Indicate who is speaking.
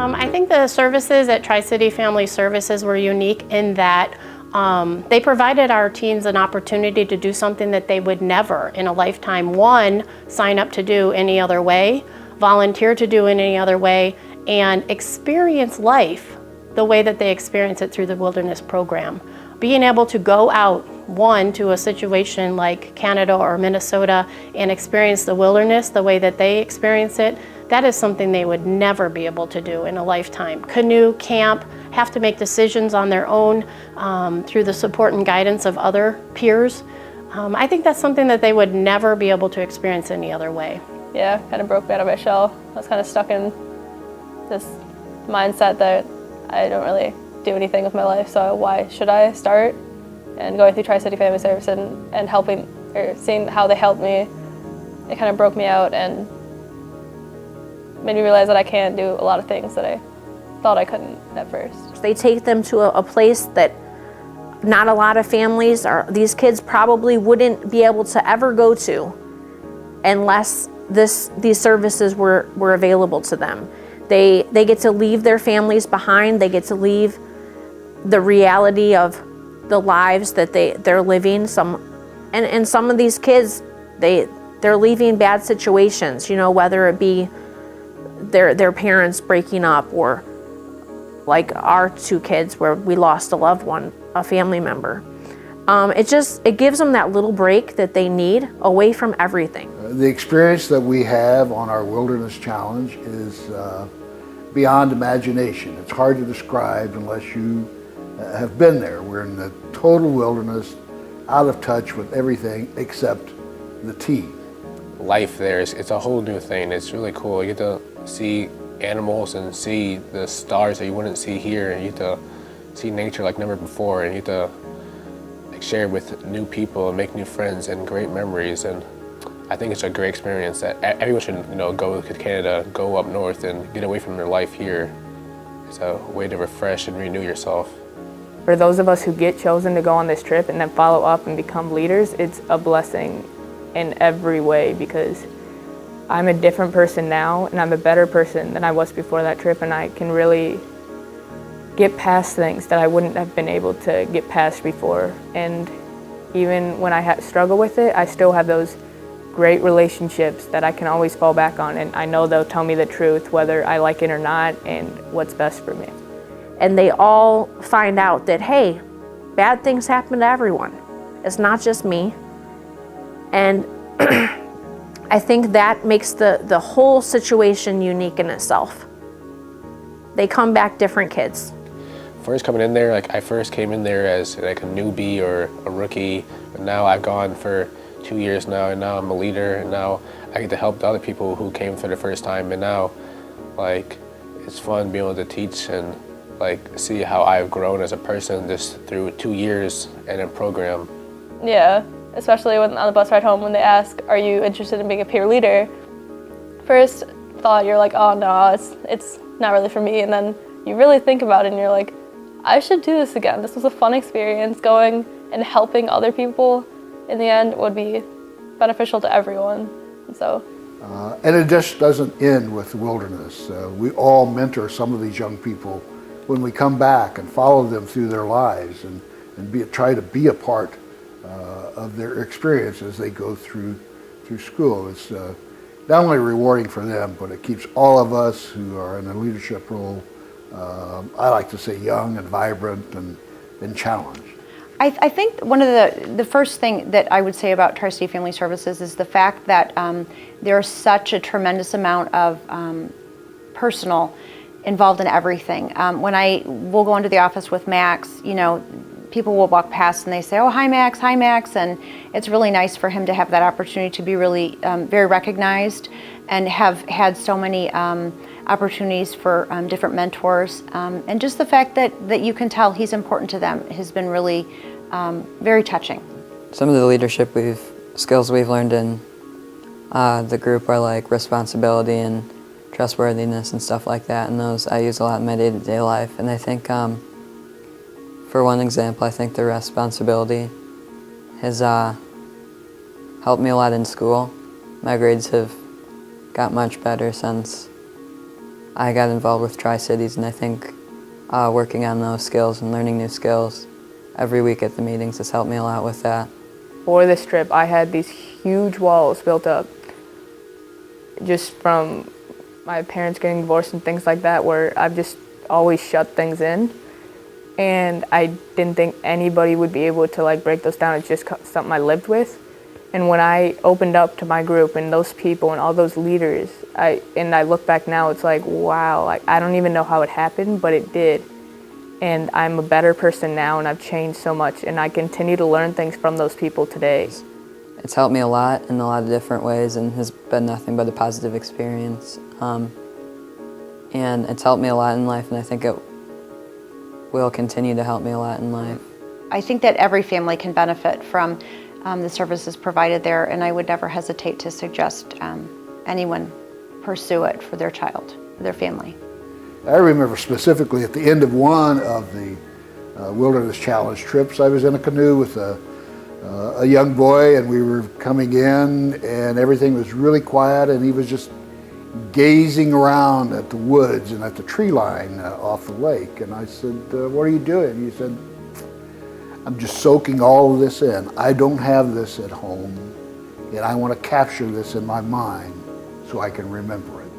Speaker 1: I think the services at Tri-City Family Services were unique in that they provided our teens an opportunity to do something that they would never in a lifetime, one, sign up to do any other way, volunteer to do in any other way, and experience life the way that they experience it through the wilderness program. Being able to go out, one, to a situation like Canada or Minnesota and experience the wilderness the way that they experience it, that is something they would never be able to do in a lifetime. Canoe, camp, have to make decisions on their own through the support and guidance of other peers. I think that's something that they would never be able to experience any other way.
Speaker 2: Yeah, kind of broke me out of my shell. I was kind of stuck in this mindset that I don't really do anything with my life, so why should I start? And going through Tri-City Family Service and helping, or seeing how they helped me, it kind of broke me out and made me realize that I can do a lot of things that I thought I couldn't at first.
Speaker 3: They take them to a place that not a lot of families, or these kids probably wouldn't be able to ever go to unless these services were available to them. They get to leave their families behind. They get to leave the reality of the lives that they're living. And some of these kids, they're leaving bad situations, you know, whether it be their parents breaking up, or like our two kids where we lost a loved one, a family member. It gives them that little break that they need away from everything.
Speaker 4: The experience that we have on our Wilderness Challenge is beyond imagination. It's hard to describe unless you have been there. We're in the total wilderness, out of touch with everything except the tea.
Speaker 5: Life there, it's a whole new thing. It's really cool. You get to see animals and see the stars that you wouldn't see here, and you get to see nature like never before, and you get to share with new people and make new friends and great memories. And I think it's a great experience that everyone should, you know, go to Canada, go up north and get away from their life here. It's a way to refresh and renew yourself.
Speaker 6: For those of us who get chosen to go on this trip and then follow up and become leaders, it's a blessing in every way, because I'm a different person now and I'm a better person than I was before that trip, and I can really get past things that I wouldn't have been able to get past before. And even when I struggle with it, I still have those great relationships that I can always fall back on, and I know they'll tell me the truth whether I like it or not and what's best for me.
Speaker 3: And they all find out that, hey, bad things happen to everyone. It's not just me. And I think that makes the whole situation unique in itself. They come back different kids.
Speaker 5: First coming in there, like I first came in there as like a newbie or a rookie, but now I've gone for 2 years now, and now I'm a leader, and now I get to help the other people who came for the first time, and now like it's fun being able to teach and like see how I've grown as a person just through 2 years in a program.
Speaker 2: Yeah, especially when on the bus ride home when they ask, are you interested in being a peer leader? First thought, you're like, oh no, it's not really for me, and then you really think about it and you're like, I should do this again. This was a fun experience. Going and helping other people in the end would be beneficial to everyone.
Speaker 4: And it just doesn't end with the wilderness. We all mentor some of these young people when we come back and follow them through their lives and try to be a part of their experience as they go through school. It's not only rewarding for them, but it keeps all of us who are in a leadership role, I like to say, young and vibrant and challenged.
Speaker 7: I think one of the first thing that I would say about Tri-City Family Services is the fact that there's such a tremendous amount of personal involved in everything. When we'll go into the office with Max, you know, people will walk past and they say, oh, hi Max, and it's really nice for him to have that opportunity to be really very recognized and have had so many opportunities for different mentors. And just the fact that you can tell he's important to them has been really very touching.
Speaker 8: Some of the leadership skills we've learned in the group are like responsibility and trustworthiness and stuff like that, and those I use a lot in my day-to-day life. And I think, for one example, I think the responsibility has helped me a lot in school. My grades have got much better since I got involved with Tri-Cities, and I think working on those skills and learning new skills every week at the meetings has helped me a lot with that.
Speaker 6: For this trip, I had these huge walls built up just from my parents getting divorced and things like that, where I've just always shut things in. And I didn't think anybody would be able to like break those down. It's just something I lived with. And when I opened up to my group and those people and all those leaders, I look back now, it's like, wow, like I don't even know how it happened, but it did. And I'm a better person now, and I've changed so much, and I continue to learn things from those people today.
Speaker 8: It's helped me a lot in a lot of different ways and has been nothing but a positive experience. And it's helped me a lot in life, and I think it will continue to help me a lot in life.
Speaker 7: I think that every family can benefit from the services provided there, and I would never hesitate to suggest anyone pursue it for their child, for their family.
Speaker 4: I remember specifically at the end of one of the Wilderness Challenge trips, I was in a canoe with a young boy, and we were coming in, and everything was really quiet, and he was just gazing around at the woods and at the tree line off the lake. And I said, what are you doing? He said, I'm just soaking all of this in. I don't have this at home, and I want to capture this in my mind so I can remember it.